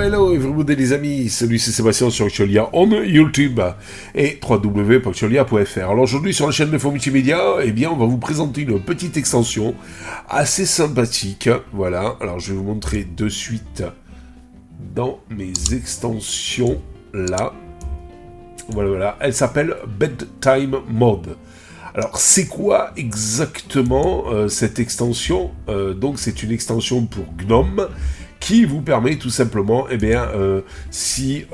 hello everybody les amis, salut c'est Sébastien sur Actualia on YouTube et www.actualia.fr. Alors aujourd'hui sur la chaîne de Multimédia, eh bien on va vous présenter une petite extension assez sympathique, voilà, alors je vais vous montrer de suite dans mes extensions là, voilà, elle s'appelle Bedtime Mode. Alors, c'est quoi exactement cette extension donc, c'est une extension pour GNOME qui vous permet tout simplement, eh bien, si,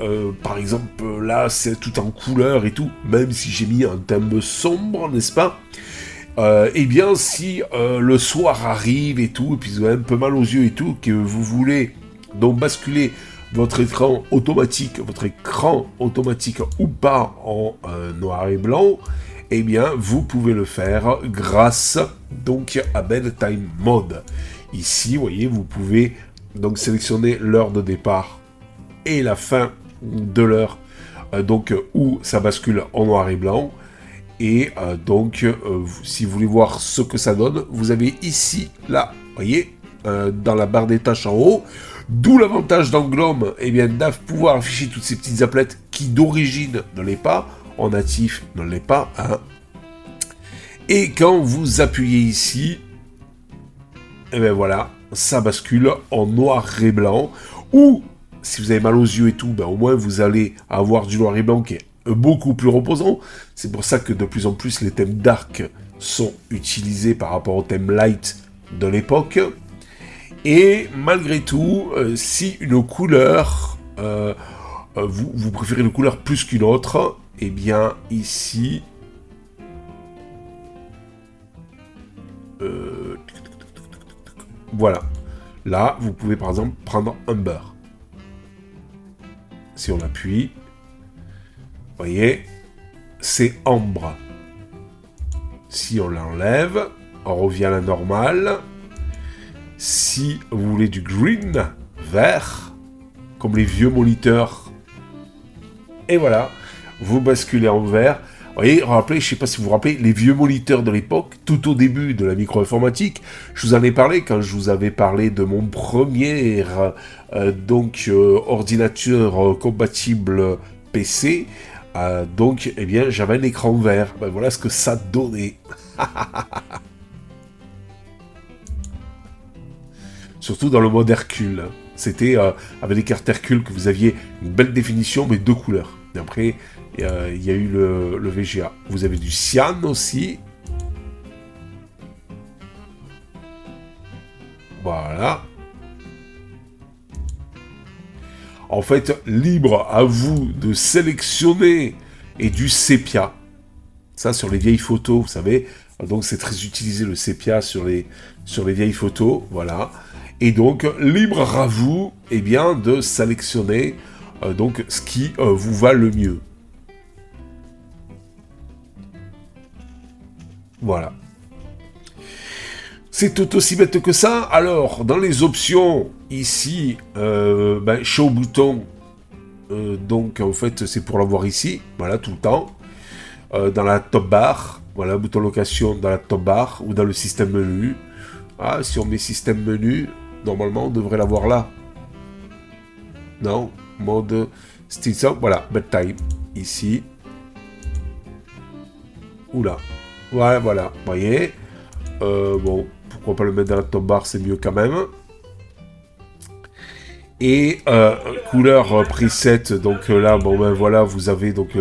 par exemple, là, c'est tout en couleur et tout, même si j'ai mis un thème sombre, n'est-ce pas eh bien, si le soir arrive et tout, et puis vous avez un peu mal aux yeux et tout, que vous voulez donc basculer votre écran automatique ou pas en noir et blanc, eh bien, vous pouvez le faire grâce donc à Bedtime Mode. Ici, vous voyez, vous pouvez donc sélectionner l'heure de départ et la fin de l'heure, donc où ça bascule en noir et blanc. Et donc, si vous voulez voir ce que ça donne, vous avez ici, là, vous voyez, dans la barre des tâches en haut. D'où l'avantage dans GNOME, eh bien, de pouvoir afficher toutes ces petites applettes qui d'origine ne l'est pas. En natif, ne l'est pas, hein. Et quand vous appuyez ici, et bien voilà, ça bascule en noir et blanc, ou, si vous avez mal aux yeux et tout, ben au moins vous allez avoir du noir et blanc qui est beaucoup plus reposant. C'est pour ça que de plus en plus les thèmes dark sont utilisés par rapport aux thèmes light de l'époque. Et malgré tout, si une couleur, vous préférez une couleur plus qu'une autre, eh bien, ici... voilà. Là, vous pouvez, par exemple, prendre Umber. Si on appuie, vous voyez, c'est ambre. Si on l'enlève, on revient à la normale. Si vous voulez du green, vert, comme les vieux moniteurs, et voilà, vous basculez en vert. Vous voyez, rappelez, je ne sais pas si vous vous rappelez, les vieux moniteurs de l'époque, tout au début de la micro-informatique, je vous en ai parlé quand je vous avais parlé de mon premier ordinateur compatible PC. Donc, eh bien, j'avais un écran vert. Ben, voilà ce que ça donnait. Surtout dans le mode Hercule. C'était avec les cartes Hercule que vous aviez une belle définition, mais deux couleurs. Et après, il y a eu le VGA. Vous avez du cyan aussi. Voilà. En fait, libre à vous de sélectionner et du sépia. Ça, sur les vieilles photos, vous savez. Donc, c'est très utilisé le sépia sur les vieilles photos. Voilà. Et donc, libre à vous, eh bien, de sélectionner donc ce qui vous va le mieux. Voilà. C'est tout aussi bête que ça. Alors, dans les options, ici, show bouton, donc en fait, c'est pour l'avoir ici, voilà, tout le temps. Dans la top bar, voilà, bouton location dans la top bar, ou dans le système menu. Ah, si on met système menu, normalement, on devrait l'avoir là. Non, mode style ça, voilà, bedtime, ici. Oula. Ouais, voilà, vous voyez. Bon, pourquoi pas le mettre dans la top bar, c'est mieux quand même. Et couleur preset, donc là, bon ben voilà, vous avez donc...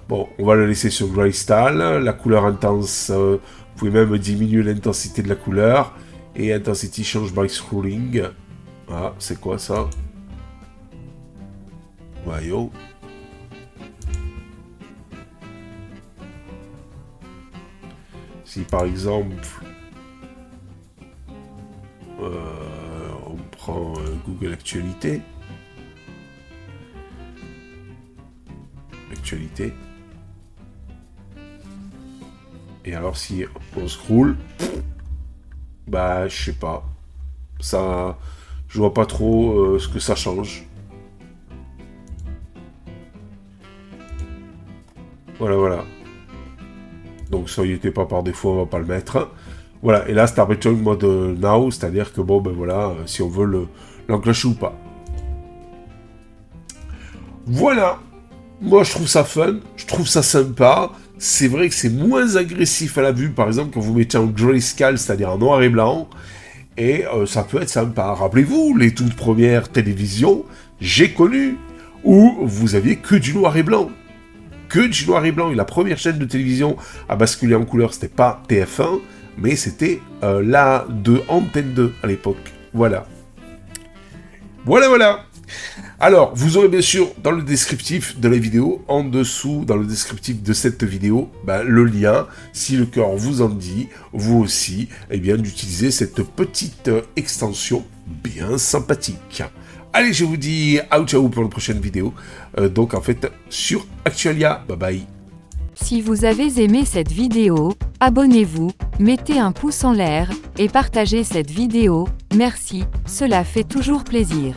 bon, on va le laisser sur Grayscale. La couleur intense, vous pouvez même diminuer l'intensité de la couleur. Et intensity change by scrolling. Ah, c'est quoi ça? Voyons. Si par exemple, on prend Google Actualité, et alors si on scroll, bah je sais pas, ça, je vois pas trop ce que ça change. Voilà. Donc ça y était pas par défaut, on va pas le mettre. Voilà, et là Start Bedtime Mode Now, c'est-à-dire que bon ben voilà, si on veut l'enclencher ou pas. Voilà. Moi, je trouve ça fun, je trouve ça sympa. C'est vrai que c'est moins agressif à la vue, par exemple, quand vous mettez en grayscale, c'est-à-dire en noir et blanc. Et ça peut être sympa. Rappelez-vous, les toutes premières télévisions, j'ai connu, où vous aviez que du noir et blanc. Que du noir et blanc. Et la première chaîne de télévision à basculer en couleur, c'était pas TF1, mais c'était la de Antenne 2 à l'époque. Voilà. Voilà. Alors, vous aurez bien sûr dans le descriptif de la vidéo, en dessous, dans le descriptif de cette vidéo, le lien, si le cœur vous en dit, vous aussi, eh bien, d'utiliser cette petite extension bien sympathique. Allez, je vous dis ciao pour la prochaine vidéo, donc en fait, sur Actualia. Bye bye. Si vous avez aimé cette vidéo, abonnez-vous, mettez un pouce en l'air, et partagez cette vidéo, merci, cela fait toujours plaisir.